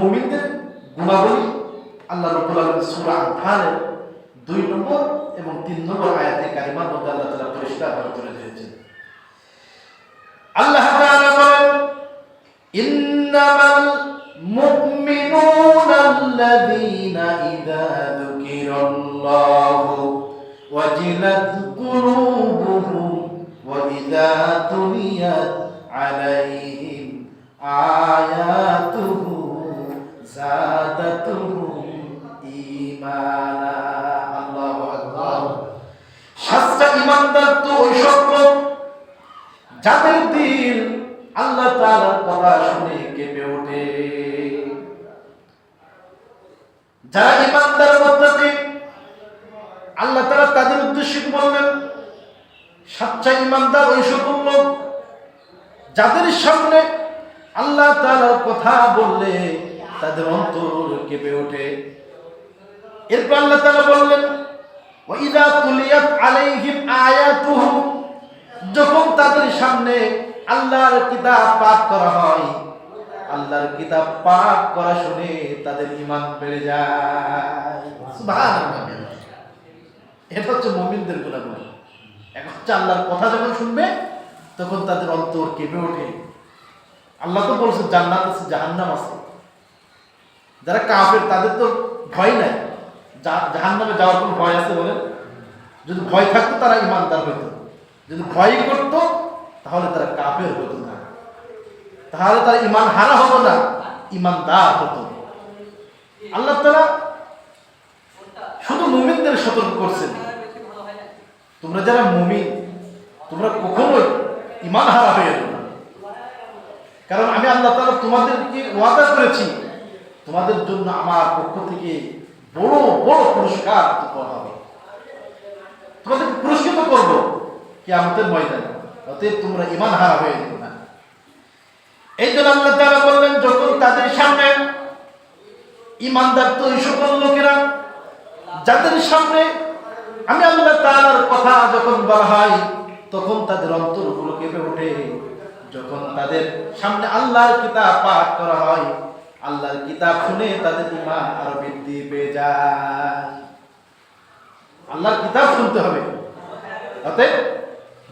মুমিনদের গুণাবলী আল্লাহ রাব্বুল আলামিন সূরা আনফালের 2 নম্বর এবং 3 নম্বর আয়াতে কারিমার মধ্যে আল্লাহ তাআলা পরিষ্কারভাবে তুলে ধরেছেন। আল্লাহ তাআলা বলেন, ইন্নামাল মুমিনুনা আল্লাযীনা ইযা যুকিরাল্লাহু ওয়াজিলাত কুলুবুহুম ওয়া ইযা তুলিয়াত আলাইহিম আয়াতুহু যাদাতুহুম ঈমানা। আল্লাহু আকবার। সাচ্চা ঈমানদার তো ওই সব লোক যাদের দিল আল্লাহ তাআলার কথা শুনে কেঁপে ওঠে। যারা ঈমানদার মুত্তাকি, আল্লাহ তাআলা তাদের উদ্দেশ্যে বললেন, সাচ্চা ঈমানদার ওই সকল লোক যাদের সামনে আল্লাহ তাআলার কথা বললে তাদের অন্তর কেঁপে ওঠে। এরপর আল্লাহ তাআলা বললেন, ওয়া ইযা তুলিয়াত আলাইহিম আয়াতুহু, যখন তাদের সামনে আল্লাহর কিতাব পাঠ করা হয়, আল্লাহর কিতাব পাঠ করা শুনে তাদের ঈমান বেড়ে যায়। সুবহানাল্লাহ। এটা হচ্ছে মুমিনদের গুণাবলী। এখন হচ্ছে আল্লাহর কথা যখন শুনবে তখন তাদের অন্তর কেঁপে ওঠে। আল্লাহ তো বলছে জান্নাত আছে, জাহান্নাম আছে। যারা কাফের তাদের তো ভয় নাই, জাহান্নামে যাওয়ার কোনো ভয় আছে বলেন? যদি ভয় থাকতো তারা ঈমানদার হইতো। যদি ভয় করতো তাহলে তারা কাফের হতো না, তাহলে তারা ঈমান হারা হতো না, ঈমানদার হতো। আল্লাহ তাআলা শুধু মুমিনদের সতর্ক করছেন, তোমরা যারা মুমিন তোমরা কখনোই ঈমান হারা হয়ে যাবে না। কারণ আমি আল্লাহ তাআলা তোমাদেরকে ওয়াদা করেছি, তোমাদের জন্য আমার পক্ষ থেকে বড় বড় পুরস্কার করা হবে, তোমাদেরকে পুরস্কৃত করব কিয়ামতের ময়দানে। অতএব তোমরা ঈমান হারা হয়ে যাবে না। এই জন্য আল্লাহ তাআলা বললেন, যখন তাদের সামনে ঈমানদার তো এই সকল লোকেরা যাদের সামনে আমি আল্লাহ তাআলার কথা যখন বলা হয় তখন তাদের অন্তরগুলো কেঁপে ওঠে। যখন তাদের সামনে আল্লাহর কিতাব পাঠ করা হয়, আল্লাহর কিতাব শুনে তাদের ঈমান আরো বৃদ্ধি পেয়ে যায়। আল্লাহর কিতাব শুনতে হবে। অতএব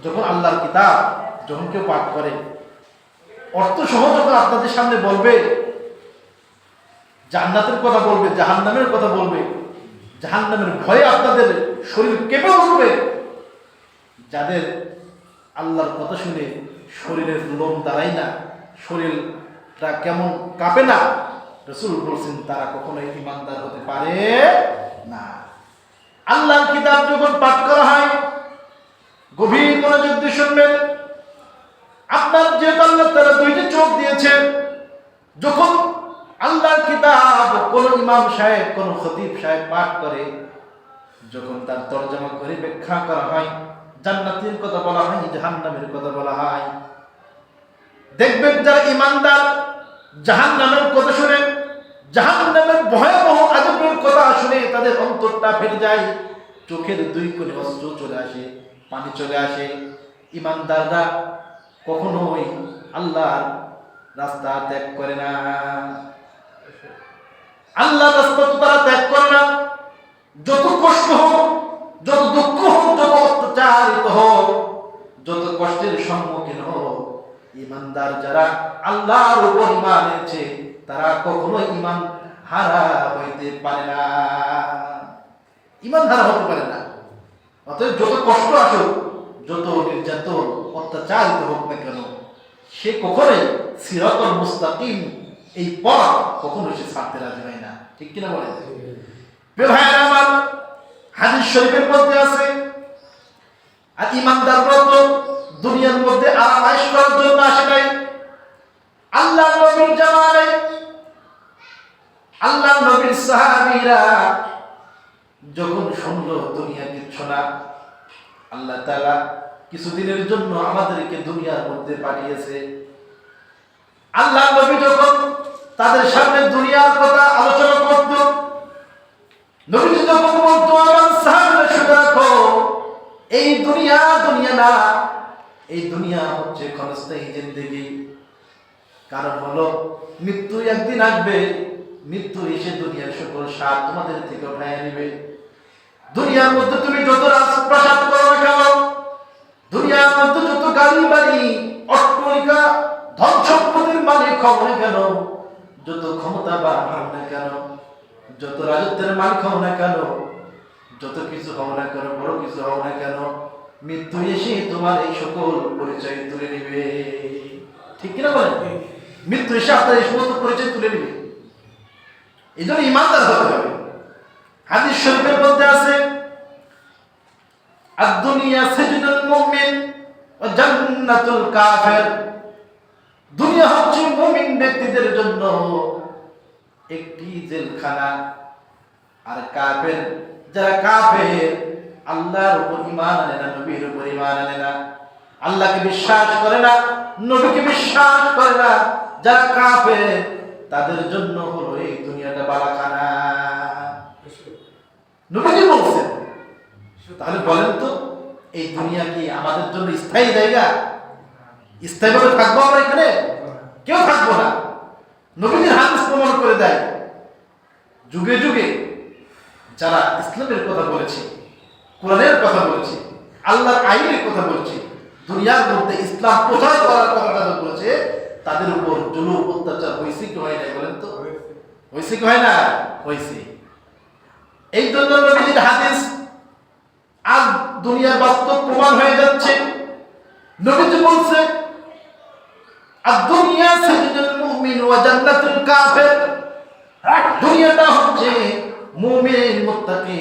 যখন আল্লাহর কিতাব যখন কেউ পাঠ করে, অর্থ সহ যখন আপনাদের সামনে বলবে, জান্নাতের কথা বলবে, জাহান্নামের কথা বলবে, জাহান্নামের ভয়ে আপনাদের শরীর কেঁপে উঠবে। যাদের আল্লাহর কথা শুনে শরীরের লোম দাঁড়ায় না, শরীরটা কেমন কাঁপে না, রাসূল বলছেন তারা কখনোই ঈমানদার হতে পারে না। আল্লাহর কিতাব যখন পাঠ করা হয় গভীর মনোযোগ দিয়ে শুনবেন। আপনার যেহেতু আল্লাহ তাআলা 2টি চোখ দিয়েছে, যখন আল্লাহর কিতাব কোন ইমাম সাহেব কোন খতিব সাহেব পাঠ করে, যখন তার তরজমা করে ব্যাখ্যা করা হয়, জান্নাতের কথা বলা হয়, জাহান্নামের কথা বলা হয়, দেখবেন যারা ঈমানদার জাহান্নামের কথা শুনে, জাহান্নামের ভয়াবহ আযাবের কথা শুনে তাদের অন্তরটা ফেটে যায়, চোখের 2 কোণে অশ্রু চলে আসে, পানি চলে আসে। ঈমানদাররা কখনোই আল্লাহর রাস্তা ত্যাগ করে না। আল্লাহর রাস্তা তো তারা ত্যাগ করে না। যত কষ্ট হোক, যত দুঃখ হোক, যত অত্যাচারিত হোক, যত কষ্টের সম্মুখীন হোক, ঈমানদার যারা আল্লাহর উপর ঈমান এনেছে তারা কখনোই ঈমান হারা হইতে পারে না, ঈমান হারা হতে পারে না। অতএব যত কষ্ট আসুক, যত নির্যাতন অত্যাচারিত হোক না কেন, সে কখনোই সিরাতুল মুস্তাকিম এই পথ কখনোই সে ছাড়তে রাজি হয় না। ঠিক কিনা বলে? ভাইরা আমার, হাদিস শরীফের মধ্যে আছে, আর ঈমানদাররা তো দুনিয়ার মধ্যে আরাম আয়েশ করার জন্য আসে নাই। আল্লাহ নবীর জামানায় আল্লাহ নবীর সাহাবীরা যখন শুনলো দুনিয়া কিচ্ছু না, আল্লাহ তাআলা কিছুদিনের জন্য আমাদেরকে দুনিয়ার মধ্যে পাঠিয়েছে। আল্লাহ নবী যখন তাদের সামনে দুনিয়ার কথা আলোচনা করত, নবী যখন বলতো, আমার সাহাবীরা শুনে রাখো, এই দুনিয়া দুনিয়া না, এই দুনিয়া হচ্ছে ক্ষণস্থায়ী জিন্দেগি। কারণ হলো মৃত্যু একদিন আসবে, মৃত্যু এসে দুনিয়ার সকল স্বাদ তোমাদের থেকে উঠায় নিবে। দুনিয়ার মধ্যে তুমি যত রাজপ্রাসাদ করো না কেন, দুনিয়ার মধ্যে যত গাড়ি বাড়ি অট্টালিকা ধন সম্পদের মালিক হও না কেন, যত ক্ষমতাবান হও না কেন, যত রাজত্বের মালিক হও না কেন, যত কিছু হও না কেন, বড় কিছু হও না কেন, মৃত্যু এসে তোমার এই সকল পরিচয় তুলে নিবে। ঠিক কিনা বলেন? মৃত্যু এসে আপনার এই সমস্ত পরিচয় তুলে নিবে। এই জন্য ইমানদার হতে হবে। হাদিস শরীফের মধ্যে আছে, আদ-দুনিয়া সিজনুল মুমিন ওয়া জান্নাতুল কাফির। দুনিয়া হচ্ছে মুমিন ব্যক্তিদের জন্য একটি জেলখানা, আর কাফের যারা কাফের, আল্লাহর উপর ঈমান আনে না, নবীর উপর ঈমান আনে না, আল্লাহকে বিশ্বাস করে না, নবীকে বিশ্বাস করে না, যারা কাফের তাদের জন্য হলো এই দুনিয়াটা বালাখানা। নবীজি বলছেন। তাহলে বলেন তো, এই দুনিয়া কি আমাদের জন্য স্থায়ী জায়গা? স্থায়ীভাবে থাকবো আমরা এখানে? কেউ থাকবো না। নবীজির হাদিস প্রমাণ করে দেয়, যুগে যুগে যারা ইসলামের কথা বলেছে, কোরআনের কথা বলেছে, আল্লাহর আইনের কথা বলেছে, দুনিয়ার মধ্যে ইসলাম প্রচার করার কথা যারা বলেছে, তাদের উপর জুলুম অত্যাচার হয়েছে কি হয় না? বলেন তো, হয়েছে কি হয় না? হয়েছে। এই জন্য নবীজির হাদিস আজ দুনিয়ার বাস্তব প্রমাণ হয়ে যাচ্ছে। নবীজি বলছে, আদ-দুনিয়া সিজনুল মুমিন ওয়া জান্নাতুল কাফির। দুনিয়াটা হচ্ছে মুমিন মুত্তাকি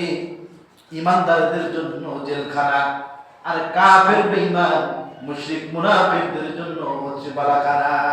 ঈমানদারদের জন্য জেলখানা, আর কাফের বেঈমান মুশরিক মুনাফিকদের জন্য হচ্ছে বালাখানা।